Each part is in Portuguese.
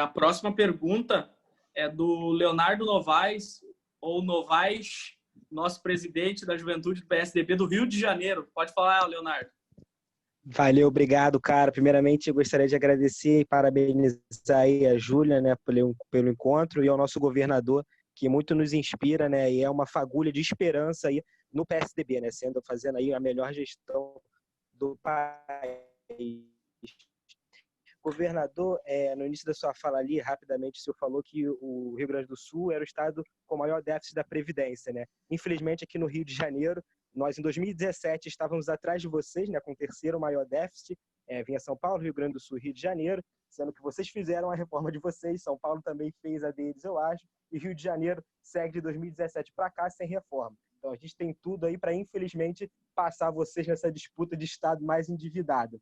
A próxima pergunta é do Leonardo Novaes, ou Novaes, nosso presidente da Juventude do PSDB do Rio de Janeiro. Pode falar, Leonardo. Valeu, obrigado, cara. Primeiramente, eu gostaria de agradecer e parabenizar aí a Júlia, né, pelo encontro, e ao nosso governador, que muito nos inspira, né, e é uma fagulha de esperança aí no PSDB, né, fazendo aí a melhor gestão do país. Governador, no início da sua fala ali, rapidamente, o senhor falou que o Rio Grande do Sul era o estado com o maior déficit da Previdência, né? Infelizmente, aqui no Rio de Janeiro, nós em 2017 estávamos atrás de vocês, né, com o terceiro maior déficit, vinha São Paulo, Rio Grande do Sul e Rio de Janeiro, sendo que vocês fizeram a reforma de vocês, São Paulo também fez a deles, eu acho, e Rio de Janeiro segue de 2017 para cá sem reforma. Então a gente tem tudo aí para, infelizmente, passar vocês nessa disputa de estado mais endividado.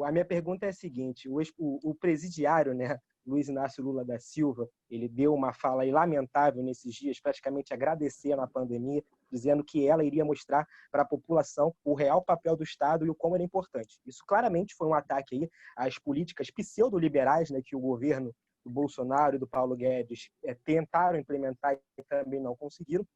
A minha pergunta é a seguinte: o presidiário, né, Luiz Inácio Lula da Silva, ele deu uma fala aí lamentável nesses dias, praticamente agradecendo a pandemia, dizendo que ela iria mostrar para a população o real papel do Estado e o como era importante. Isso claramente foi um ataque aí às políticas pseudo-liberais, né, que o governo do Bolsonaro e do Paulo Guedes tentaram implementar e também não conseguiram.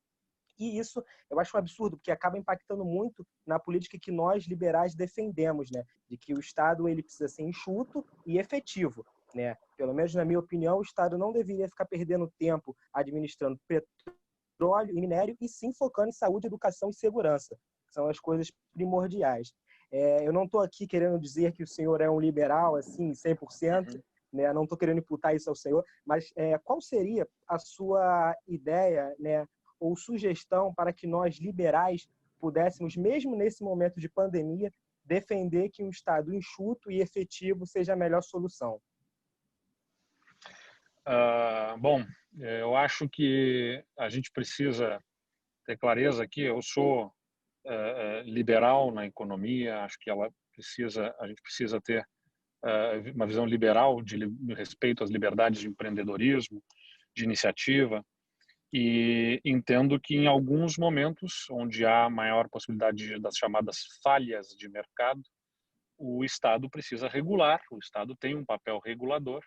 E isso eu acho um absurdo, porque acaba impactando muito na política que nós liberais defendemos, né? De que o Estado ele precisa ser enxuto e efetivo, né? Pelo menos na minha opinião, o Estado não deveria ficar perdendo tempo administrando petróleo e minério, e sim focando em saúde, educação e segurança, que são as coisas primordiais. Eu não estou aqui querendo dizer que o senhor é um liberal, assim, 100%, né? Não estou querendo imputar isso ao senhor, mas qual seria a sua ideia, né, ou sugestão para que nós, liberais, pudéssemos, mesmo nesse momento de pandemia, defender que um Estado enxuto e efetivo seja a melhor solução? Bom, eu acho que a gente precisa ter clareza aqui. Eu sou liberal na economia, acho que a gente precisa ter uma visão liberal de respeito às liberdades de empreendedorismo, de iniciativa, e entendo que em alguns momentos onde há maior possibilidade das chamadas falhas de mercado, o Estado precisa regular, o Estado tem um papel regulador.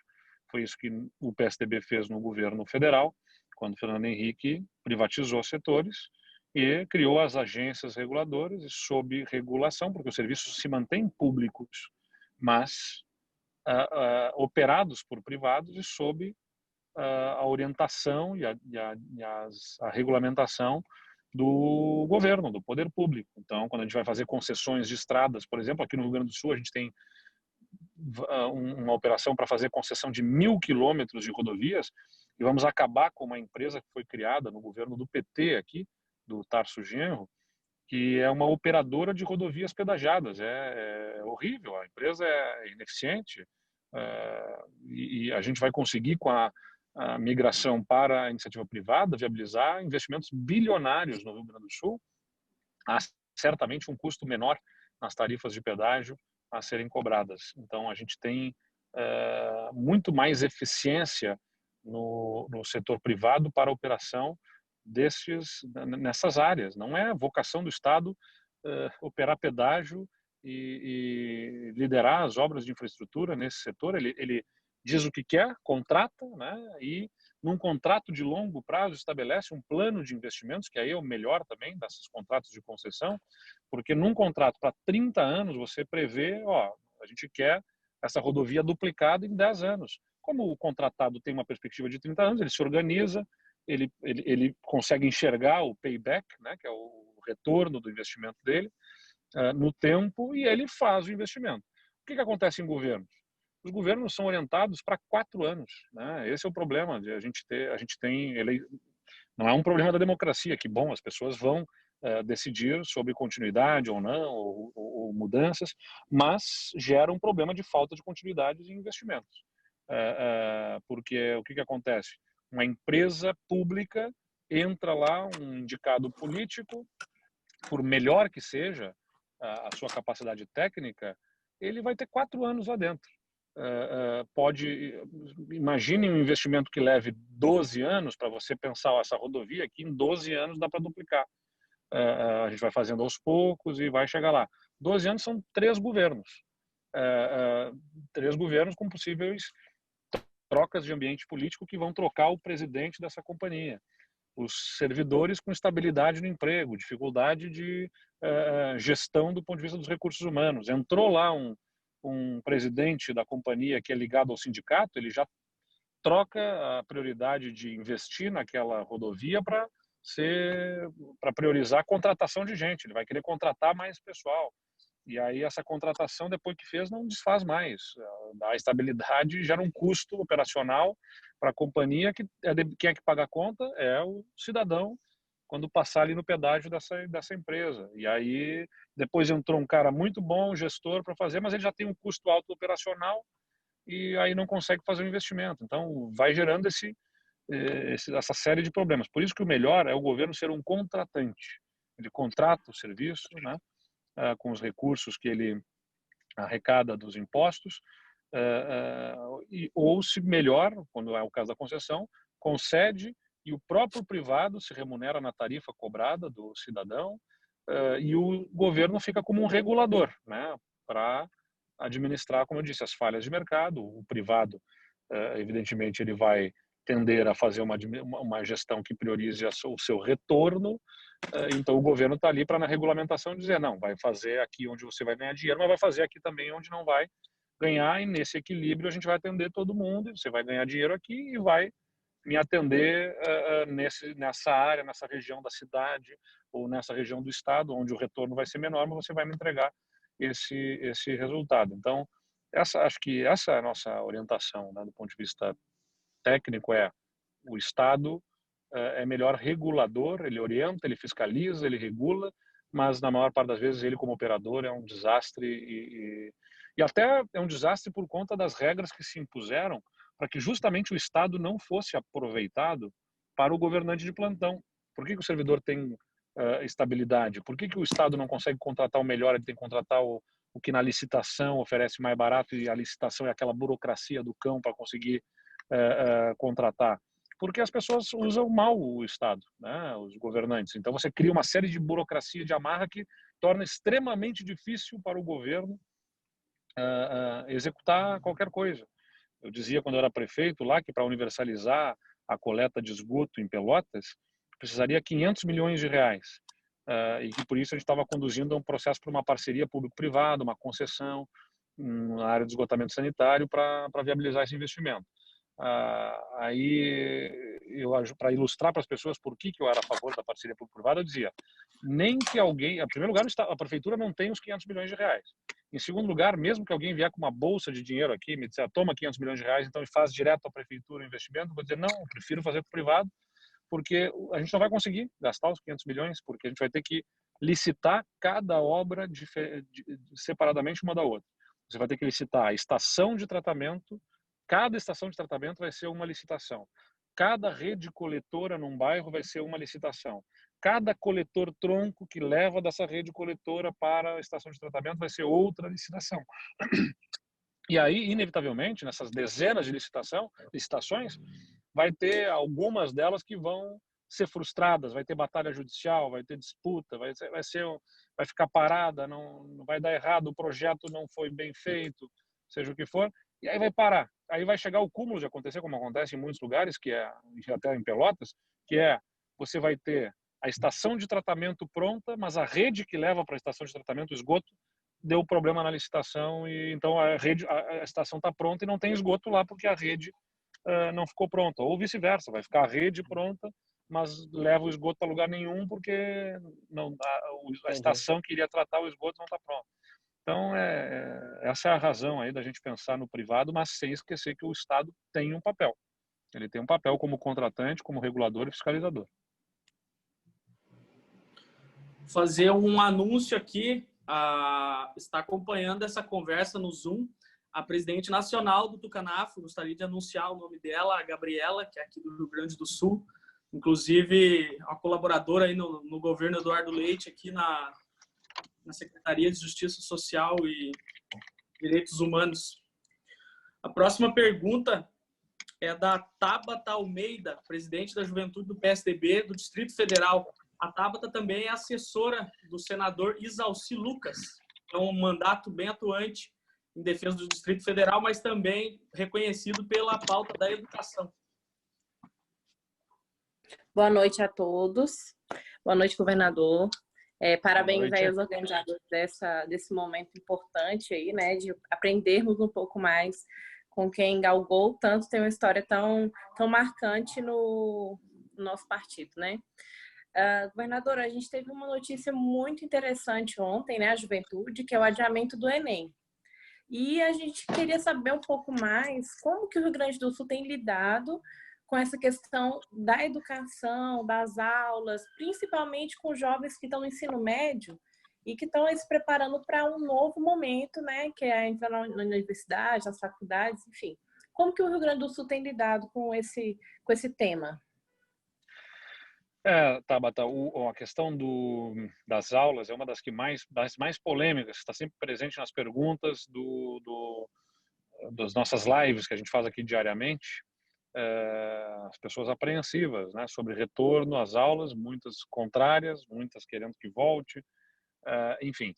Foi isso que o PSDB fez no governo federal, quando Fernando Henrique privatizou setores e criou as agências reguladoras, e sob regulação, porque os serviços se mantêm públicos, mas operados por privados e sob a orientação e a regulamentação do governo, do poder público. Então, quando a gente vai fazer concessões de estradas, por exemplo, aqui no Rio Grande do Sul, a gente tem uma operação para fazer concessão de 1.000 quilômetros de rodovias, e vamos acabar com uma empresa que foi criada no governo do PT aqui, do Tarso Genro, que é uma operadora de rodovias pedagiadas. É horrível, a empresa é ineficiente, e a gente vai conseguir, com a migração para a iniciativa privada, viabilizar investimentos bilionários no Rio Grande do Sul. Há certamente um custo menor nas tarifas de pedágio a serem cobradas. Então, a gente tem muito mais eficiência no setor privado para a operação nessas áreas. Não é vocação do Estado operar pedágio e liderar as obras de infraestrutura nesse setor. Ele diz o que quer, contrata, né? E num contrato de longo prazo estabelece um plano de investimentos, que aí é o melhor também desses contratos de concessão, porque num contrato para 30 anos você prevê, a gente quer essa rodovia duplicada em 10 anos. Como o contratado tem uma perspectiva de 30 anos, ele se organiza, ele consegue enxergar o payback, né, que é o retorno do investimento dele, no tempo, e ele faz o investimento. O que acontece em governos? Os governos são orientados para 4 anos, né? Esse é o problema de a gente tem não é um problema da democracia, que bom, as pessoas vão decidir sobre continuidade ou não, ou mudanças, mas gera um problema de falta de continuidade de investimentos. Porque o que acontece? Uma empresa pública entra lá, um indicado político, por melhor que seja a sua capacidade técnica, ele vai ter 4 anos lá dentro. Imagine um investimento que leve 12 anos para você pensar essa rodovia aqui, em 12 anos dá para duplicar. A gente vai fazendo aos poucos e vai chegar lá. 12 anos são 3 governos. 3 governos com possíveis trocas de ambiente político que vão trocar o presidente dessa companhia. Os servidores com estabilidade no emprego, dificuldade de gestão do ponto de vista dos recursos humanos. Entrou lá um presidente da companhia que é ligado ao sindicato, ele já troca a prioridade de investir naquela rodovia para priorizar a contratação de gente. Ele vai querer contratar mais pessoal. E aí essa contratação, depois que fez, não desfaz mais. A estabilidade gera um custo operacional para a companhia, que quem é que paga a conta é o cidadão, quando passar ali no pedágio dessa empresa. E aí depois entrou um cara muito bom, gestor, para fazer, mas ele já tem um custo alto operacional e aí não consegue fazer o investimento. Então vai gerando essa série de problemas. Por isso que o melhor é o governo ser um contratante. Ele contrata o serviço, né, com os recursos que ele arrecada dos impostos, ou, se melhor, quando é o caso da concessão, concede e o próprio privado se remunera na tarifa cobrada do cidadão, e o governo fica como um regulador, né, para administrar, como eu disse, as falhas de mercado. O privado, evidentemente, ele vai tender a fazer uma gestão que priorize o seu retorno. Então o governo está ali para, na regulamentação, dizer não, vai fazer aqui onde você vai ganhar dinheiro, mas vai fazer aqui também onde não vai ganhar, e nesse equilíbrio a gente vai atender todo mundo, e você vai ganhar dinheiro aqui e vai me atender nessa área, nessa região da cidade ou nessa região do estado, onde o retorno vai ser menor, mas você vai me entregar esse resultado. Então, acho que essa é a nossa orientação, né, do ponto de vista técnico. O Estado é melhor regulador, ele orienta, ele fiscaliza, ele regula, mas na maior parte das vezes ele, como operador, é um desastre, e até é um desastre por conta das regras que se impuseram para que justamente o Estado não fosse aproveitado para o governante de plantão. Por que o servidor tem estabilidade? Por que o Estado não consegue contratar o melhor? Ele tem que contratar o que na licitação oferece mais barato, e a licitação é aquela burocracia do cão para conseguir contratar. Porque as pessoas usam mal o Estado, né, os governantes. Então você cria uma série de burocracia, de amarra, que torna extremamente difícil para o governo executar qualquer coisa. Eu dizia, quando eu era prefeito lá, que para universalizar a coleta de esgoto em Pelotas precisaria 500 milhões de reais, e que por isso a gente estava conduzindo um processo para uma parceria público-privada, uma concessão na área de esgotamento sanitário para viabilizar esse investimento. Aí, para ilustrar para as pessoas por que eu era a favor da parceria público-privada, eu dizia, nem que alguém, em primeiro lugar, a prefeitura não tem os 500 milhões de reais. Em segundo lugar, mesmo que alguém vier com uma bolsa de dinheiro aqui, me disser, toma 500 milhões de reais, então faz direto à prefeitura o investimento, eu vou dizer, não, eu prefiro fazer para o privado, porque a gente não vai conseguir gastar os 500 milhões, porque a gente vai ter que licitar cada obra separadamente uma da outra. Você vai ter que licitar a estação de tratamento. Cada estação de tratamento vai ser uma licitação. Cada rede coletora num bairro vai ser uma licitação. Cada coletor tronco que leva dessa rede coletora para a estação de tratamento vai ser outra licitação. E aí, inevitavelmente, nessas dezenas de licitações, vai ter algumas delas que vão ser frustradas, vai ter batalha judicial, vai ter disputa, vai ficar parada, não vai dar errado, o projeto não foi bem feito, seja o que for, e aí vai parar. Aí vai chegar o cúmulo de acontecer, como acontece em muitos lugares, que é até em Pelotas, que você vai ter a estação de tratamento pronta, mas a rede que leva para a estação de tratamento, o esgoto, deu problema na licitação, e então a estação está pronta e não tem esgoto lá porque a rede não ficou pronta. Ou vice-versa, vai ficar a rede pronta, mas leva o esgoto para lugar nenhum porque a estação que iria tratar o esgoto não está pronta. Então, essa é a razão aí da gente pensar no privado, mas sem esquecer que o Estado tem um papel. Ele tem um papel como contratante, como regulador e fiscalizador. Fazer um anúncio aqui, está acompanhando essa conversa no Zoom a presidente nacional do Tucanafro. Gostaria de anunciar o nome dela, a Gabriela, que é aqui do Rio Grande do Sul, inclusive a colaboradora aí no governo Eduardo Leite, aqui na Secretaria de Justiça Social e Direitos Humanos. A próxima pergunta é da Tabata Almeida, presidente da Juventude do PSDB do Distrito Federal. A Tabata também é assessora do senador Isalci Lucas, é um mandato bem atuante em defesa do Distrito Federal, mas também reconhecido pela pauta da educação. Boa noite a todos. Boa noite, governador. Parabéns aí aos organizadores desse momento importante aí, né, de aprendermos um pouco mais com quem galgou tanto, tem uma história tão marcante no nosso partido, né? Governadora, a gente teve uma notícia muito interessante ontem, né, a juventude, que é o adiamento do Enem. E a gente queria saber um pouco mais como que o Rio Grande do Sul tem lidado com essa questão da educação, das aulas, principalmente com jovens que estão no ensino médio e que estão se preparando para um novo momento, né, que é entrar na universidade, nas faculdades, enfim. Como que o Rio Grande do Sul tem lidado com esse tema? Tabata, a questão das aulas é uma das mais polêmicas, está sempre presente nas perguntas das nossas lives que a gente faz aqui diariamente. As pessoas apreensivas, né, sobre retorno às aulas, muitas contrárias, muitas querendo que volte, enfim.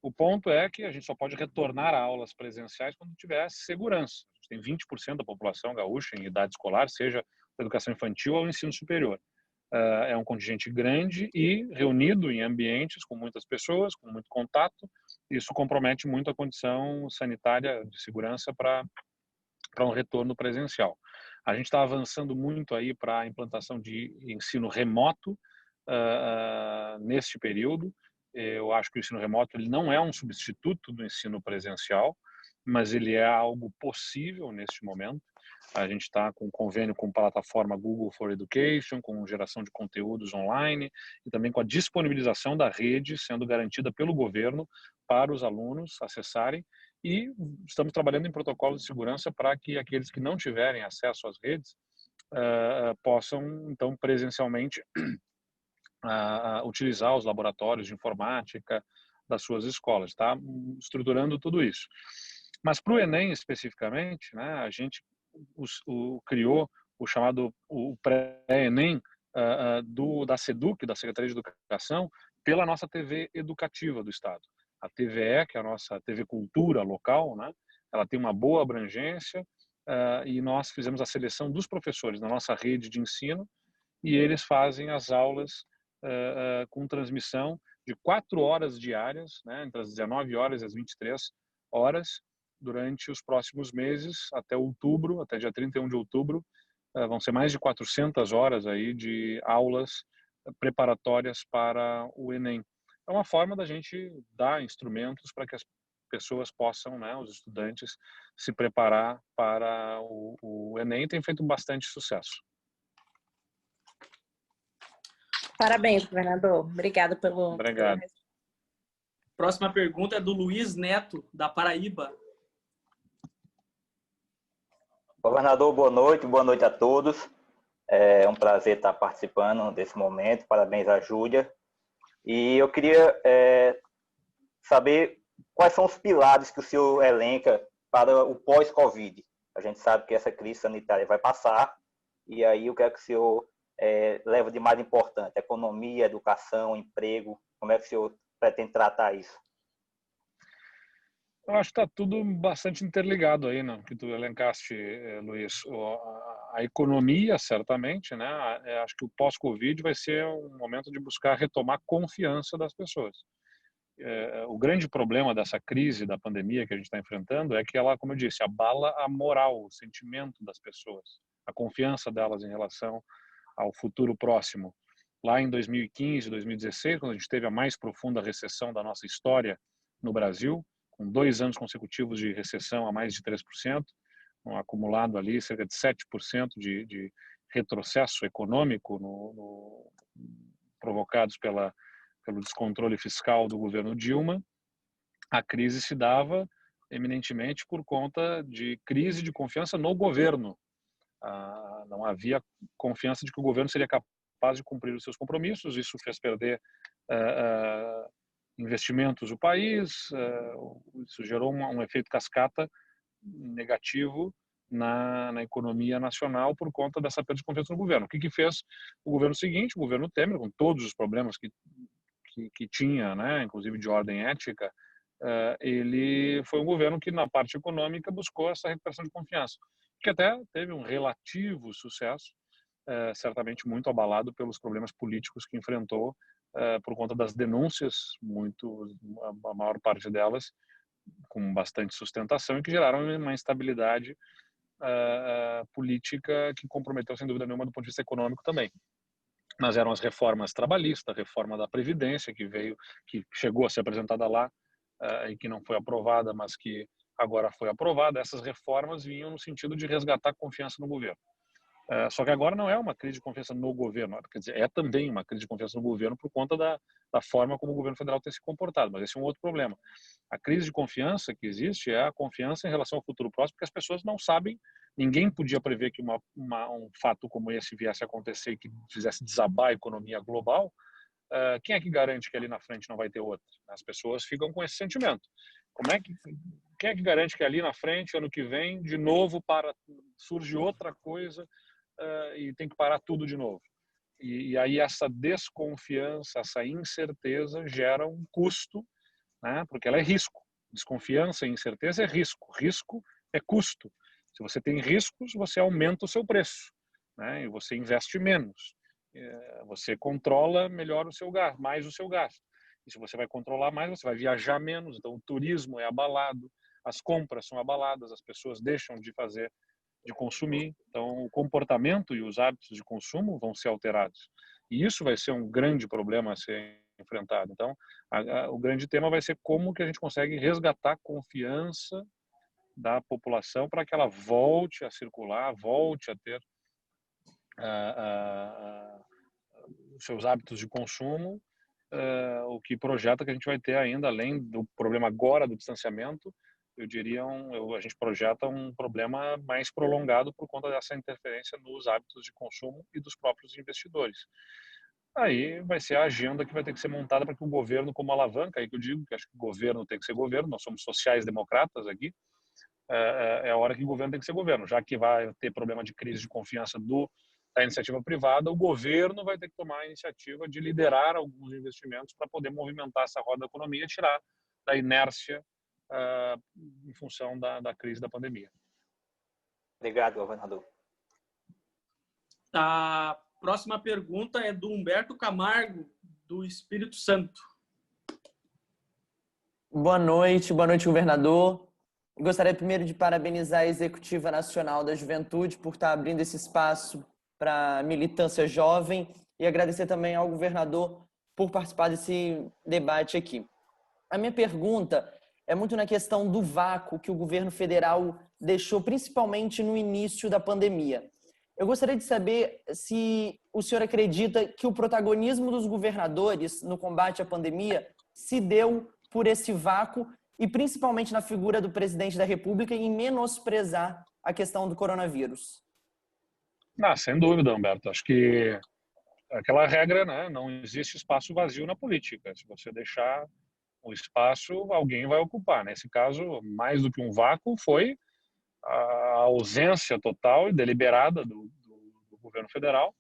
O ponto é que a gente só pode retornar a aulas presenciais quando tiver segurança. A gente tem 20% da população gaúcha em idade escolar, seja da educação infantil ou ensino superior. É um contingente grande e reunido em ambientes com muitas pessoas, com muito contato. Isso compromete muito a condição sanitária de segurança para um retorno presencial. A gente está avançando muito aí para a implantação de ensino remoto neste período. Eu acho que o ensino remoto ele não é um substituto do ensino presencial, mas ele é algo possível neste momento. A gente está com um convênio com a plataforma Google for Education, com geração de conteúdos online e também com a disponibilização da rede sendo garantida pelo governo para os alunos acessarem. E estamos trabalhando em protocolos de segurança para que aqueles que não tiverem acesso às redes possam, então, presencialmente utilizar os laboratórios de informática das suas escolas, tá? Estruturando tudo isso. Mas para o Enem especificamente, né, a gente criou o chamado o pré-Enem da SEDUC, da Secretaria de Educação, pela nossa TV educativa do Estado. A TVE, que é a nossa TV Cultura local, né, ela tem uma boa abrangência e nós fizemos a seleção dos professores na nossa rede de ensino e eles fazem as aulas com transmissão de 4 horas diárias, né, entre as 19 horas e as 23 horas, durante os próximos meses, até outubro, até dia 31 de outubro, vão ser mais de 400 horas aí de aulas preparatórias para o Enem. É uma forma da gente dar instrumentos para que as pessoas possam, né, os estudantes, se preparar para o Enem. Tem feito bastante sucesso. Parabéns, governador. Obrigada Obrigado. Próxima pergunta é do Luiz Neto, da Paraíba. Governador, boa noite a todos. É um prazer estar participando desse momento. Parabéns à Júlia. E eu queria saber quais são os pilares que o senhor elenca para o pós-Covid. A gente sabe que essa crise sanitária vai passar, e aí eu quero que o senhor leva de mais importante: economia, educação, emprego. Como é que o senhor pretende tratar isso? Eu acho que está tudo bastante interligado aí, né, que tu elencaste, Luiz. A economia, certamente, né? Acho que o pós-Covid vai ser um momento de buscar retomar a confiança das pessoas. O grande problema dessa crise, da pandemia que a gente está enfrentando, é que ela, como eu disse, abala a moral, o sentimento das pessoas, a confiança delas em relação ao futuro próximo. Lá em 2015, 2016, quando a gente teve a mais profunda recessão da nossa história no Brasil, com 2 anos consecutivos de recessão a mais de 3%, um acumulado ali cerca de 7% de retrocesso econômico provocados pelo descontrole fiscal do governo Dilma. A crise se dava eminentemente por conta de crise de confiança no governo. Não havia confiança de que o governo seria capaz de cumprir os seus compromissos. Isso fez perder investimentos no país, isso gerou um efeito cascata negativo na economia nacional por conta dessa perda de confiança no governo. O que fez o governo seguinte, o governo Temer, com todos os problemas que tinha, né, inclusive de ordem ética, ele foi um governo que, na parte econômica, buscou essa recuperação de confiança, que até teve um relativo sucesso, certamente muito abalado pelos problemas políticos que enfrentou por conta das denúncias, a maior parte delas com bastante sustentação, e que geraram uma instabilidade política que comprometeu, sem dúvida nenhuma, do ponto de vista econômico também. Mas eram as reformas trabalhistas, a reforma da Previdência, que chegou a ser apresentada lá e que não foi aprovada, mas que agora foi aprovada. Essas reformas vinham no sentido de resgatar confiança no governo. Só que agora não é uma crise de confiança no governo, quer dizer, é também uma crise de confiança no governo por conta da forma como o governo federal tem se comportado, mas esse é um outro problema. A crise de confiança que existe é a confiança em relação ao futuro próximo, porque as pessoas não sabem, ninguém podia prever que um fato como esse viesse a acontecer e que fizesse desabar a economia global. Quem é que garante que ali na frente não vai ter outra? As pessoas ficam com esse sentimento. Quem é que garante que ali na frente, ano que vem, de novo surge outra coisa e tem que parar tudo de novo? E aí essa desconfiança, essa incerteza gera um custo, né? Porque ela é risco. Desconfiança e incerteza é risco. Risco é custo. Se você tem riscos, você aumenta o seu preço, né? E você investe menos. Você controla melhor o seu gasto, mais o seu gasto. E se você vai controlar mais, você vai viajar menos. Então o turismo é abalado, as compras são abaladas, as pessoas deixam de consumir. Então o comportamento e os hábitos de consumo vão ser alterados. E isso vai ser um grande problema a ser enfrentado. Então o grande tema vai ser como que a gente consegue resgatar a confiança da população para que ela volte a circular, volte a ter os seus hábitos de consumo, o que projeta que a gente vai ter ainda, além do problema agora do distanciamento, eu diria, a gente projeta um problema mais prolongado por conta dessa interferência nos hábitos de consumo e dos próprios investidores. Aí vai ser a agenda que vai ter que ser montada para que o governo, como alavanca, aí que eu digo que acho que o governo tem que ser governo, nós somos sociais-democratas aqui, é a hora que o governo tem que ser governo, já que vai ter problema de crise de confiança da iniciativa privada, o governo vai ter que tomar a iniciativa de liderar alguns investimentos para poder movimentar essa roda da economia e tirar da inércia em função da crise da pandemia. Obrigado, governador. A próxima pergunta é do Humberto Camargo, do Espírito Santo. Boa noite, governador. Gostaria primeiro de parabenizar a Executiva Nacional da Juventude por estar abrindo esse espaço para a militância jovem e agradecer também ao governador por participar desse debate aqui. A minha pergunta é muito na questão do vácuo que o governo federal deixou, principalmente no início da pandemia. Eu gostaria de saber se o senhor acredita que o protagonismo dos governadores no combate à pandemia se deu por esse vácuo e principalmente na figura do presidente da República em menosprezar a questão do coronavírus. Sem dúvida, Humberto. Acho que aquela regra, né, não existe espaço vazio na política. Se você deixar o espaço, alguém vai ocupar. Nesse caso, mais do que um vácuo, foi a ausência total e deliberada do governo federal,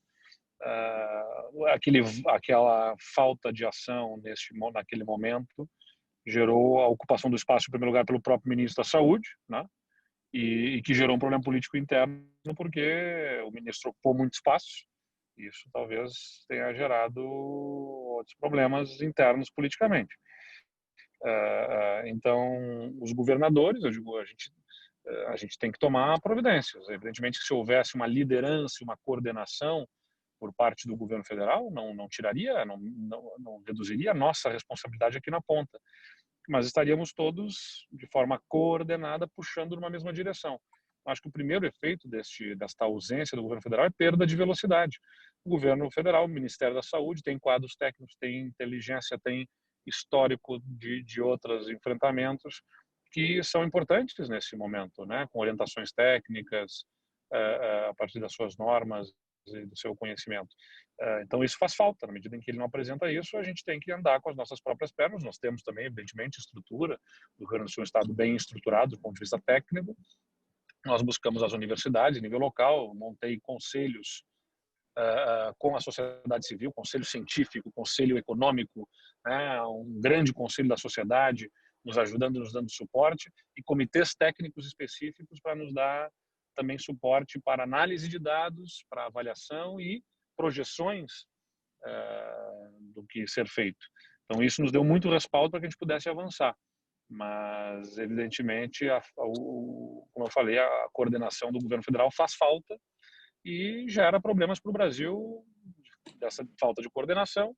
aquela falta de ação naquele momento gerou a ocupação do espaço, em primeiro lugar, pelo próprio ministro da Saúde, né? E que gerou um problema político interno, porque o ministro ocupou muito espaço. Isso talvez tenha gerado outros problemas internos politicamente. Então, os governadores, eu digo, a gente tem que tomar providências. Evidentemente, se houvesse uma liderança, uma coordenação por parte do governo federal, não tiraria, não reduziria a nossa responsabilidade aqui na ponta. Mas estaríamos todos, de forma coordenada, puxando numa mesma direção. Acho que o primeiro efeito desta ausência do governo federal é perda de velocidade. O governo federal, o Ministério da Saúde, tem quadros técnicos, tem inteligência, tem histórico de outros enfrentamentos que são importantes nesse momento, né? Com orientações técnicas, a partir das suas normas e do seu conhecimento. Então isso faz falta. Na medida em que ele não apresenta isso, a gente tem que andar com as nossas próprias pernas. Nós temos também, evidentemente, estrutura. O Rio Grande do Sul é um estado bem estruturado do ponto de vista técnico. Nós buscamos as universidades, em nível local, montei conselhos com a sociedade civil, conselho científico, conselho econômico, né, um grande conselho da sociedade, nos ajudando, nos dando suporte, e comitês técnicos específicos para nos dar também suporte para análise de dados, para avaliação e projeções do que ser feito. Então, isso nos deu muito respaldo para que a gente pudesse avançar. Mas, evidentemente, como eu falei, a coordenação do governo federal faz falta e gera problemas para o Brasil, dessa falta de coordenação,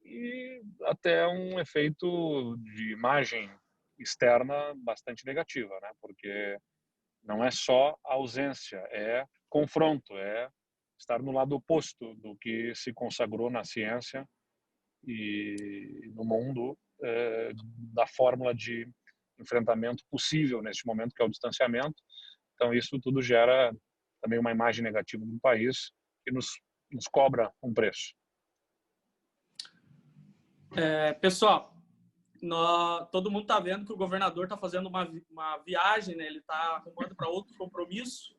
e até um efeito de imagem externa bastante negativa, né? Porque não é só ausência, é confronto, é estar no lado oposto do que se consagrou na ciência e no mundo, da fórmula de enfrentamento possível neste momento, que é o distanciamento. Então, isso tudo gera também uma imagem negativa do país que nos cobra um preço. Pessoal, todo mundo está vendo que o governador está fazendo uma viagem, né? Ele está arrumando para outro compromisso.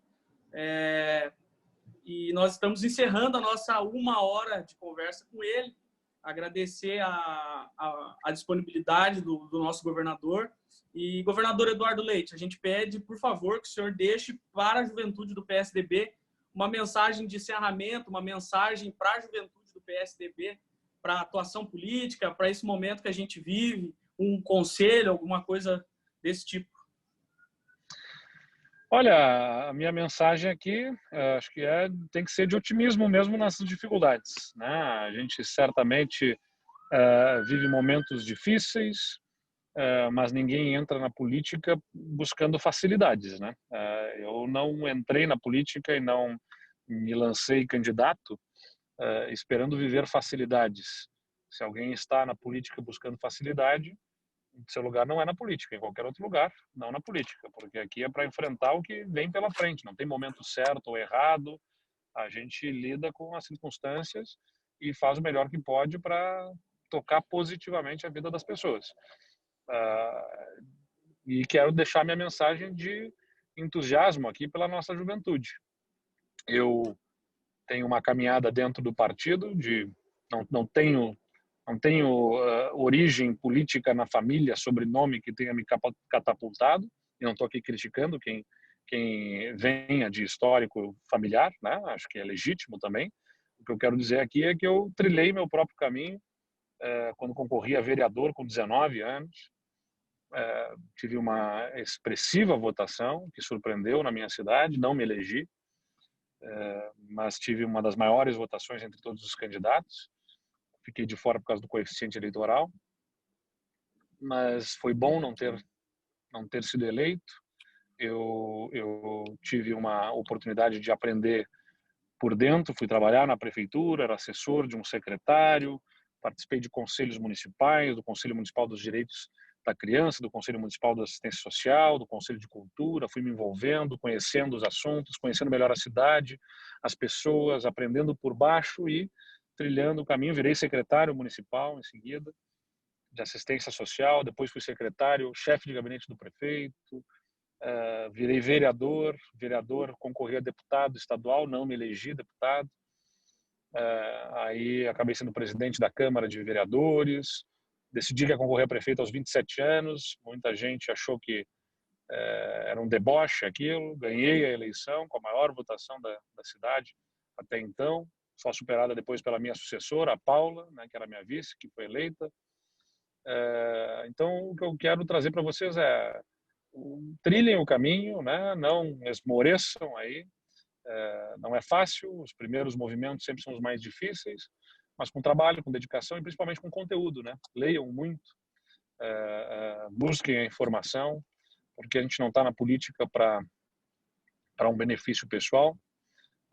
E nós estamos encerrando a nossa 1 hora de conversa com ele. Agradecer a disponibilidade do nosso governador. E, governador Eduardo Leite, a gente pede, por favor, que o senhor deixe para a juventude do PSDB uma mensagem de encerramento, uma mensagem para a juventude do PSDB, para a atuação política, para esse momento que a gente vive, um conselho, alguma coisa desse tipo. Olha, a minha mensagem aqui, acho que tem que ser de otimismo mesmo nessas dificuldades, né? A gente certamente vive momentos difíceis, mas ninguém entra na política buscando facilidades, né? Eu não entrei na política e não me lancei candidato esperando viver facilidades. Se alguém está na política buscando facilidade, seu lugar não é na política, em qualquer outro lugar, não na política, porque aqui é para enfrentar o que vem pela frente, não tem momento certo ou errado, a gente lida com as circunstâncias e faz o melhor que pode para tocar positivamente a vida das pessoas. E quero deixar minha mensagem de entusiasmo aqui pela nossa juventude. Eu tenho uma caminhada dentro do partido, não tenho origem política na família, sobrenome que tenha me catapultado, e não estou aqui criticando quem venha de histórico familiar, né? Acho que é legítimo também. O que eu quero dizer aqui é que eu trilhei meu próprio caminho quando concorri a vereador com 19 anos. Tive uma expressiva votação que surpreendeu na minha cidade, não me elegi, mas tive uma das maiores votações entre todos os candidatos. Fiquei de fora por causa do coeficiente eleitoral, mas foi bom não ter sido eleito. Eu tive uma oportunidade de aprender por dentro, fui trabalhar na prefeitura, era assessor de um secretário, participei de conselhos municipais, do Conselho Municipal dos Direitos da Criança, do Conselho Municipal da Assistência Social, do Conselho de Cultura, fui me envolvendo, conhecendo os assuntos, conhecendo melhor a cidade, as pessoas, aprendendo por baixo e trilhando o caminho. Virei secretário municipal em seguida, de assistência social, depois fui secretário, chefe de gabinete do prefeito, virei vereador, concorri a deputado estadual, não me elegi deputado, aí acabei sendo presidente da Câmara de Vereadores, decidi que ia concorrer a prefeito aos 27 anos, muita gente achou que era um deboche aquilo, ganhei a eleição com a maior votação da cidade até então, só superada depois pela minha sucessora, a Paula, né, que era minha vice, que foi eleita. Então, o que eu quero trazer para vocês é trilhem o caminho, né, não esmoreçam aí. Não é fácil, os primeiros movimentos sempre são os mais difíceis, mas com trabalho, com dedicação e principalmente com conteúdo, né? Leiam muito, busquem a informação, porque a gente não está na política para um benefício pessoal,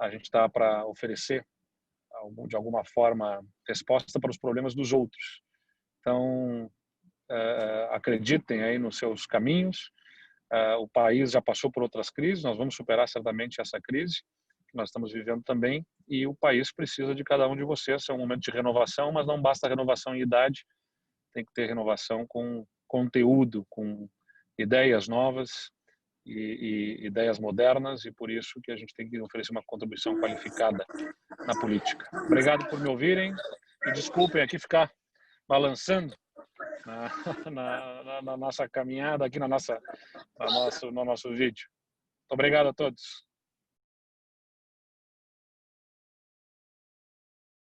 a gente está para oferecer de alguma forma resposta para os problemas dos outros. Então, acreditem aí nos seus caminhos. O país já passou por outras crises, nós vamos superar certamente essa crise que nós estamos vivendo também, e o país precisa de cada um de vocês. É um momento de renovação, mas não basta renovação em idade, tem que ter renovação com conteúdo, com ideias novas e ideias modernas, e por isso que a gente tem que oferecer uma contribuição qualificada na política. Obrigado por me ouvirem e desculpem aqui ficar balançando na nossa caminhada aqui no nosso vídeo. Muito obrigado a todos.